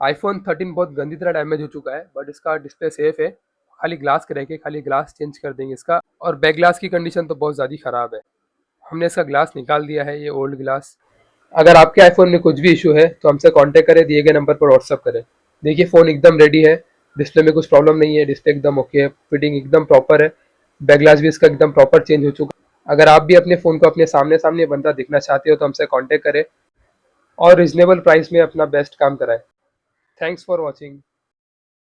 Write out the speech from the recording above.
IPhone 13 बहुत गंदी तरह डैमेज हो चुका है, बट इसका डिस्प्ले सेफ है। खाली ग्लास रह के खाली ग्लास चेंज कर देंगे इसका। और बैक ग्लास की कंडीशन तो बहुत ज़्यादा खराब है। हमने इसका ग्लास निकाल दिया है, ये ओल्ड ग्लास। अगर आपके आईफोन में कुछ भी इशू है तो हमसे कांटेक्ट करें, दिए गए नंबर पर व्हाट्सअप करें। देखिए फ़ोन एकदम रेडी है, डिस्प्ले में कुछ प्रॉब्लम नहीं है, डिस्प्ले एकदम ओके है, फिटिंग एकदम प्रॉपर है, बैक ग्लास भी इसका एकदम प्रॉपर चेंज हो चुका है। अगर आप भी अपने फ़ोन को अपने सामने सामने बंदा दिखना चाहते हो तो हमसे कांटेक्ट करें और रिजनेबल प्राइस में अपना बेस्ट काम कराएं। Thanks for watching.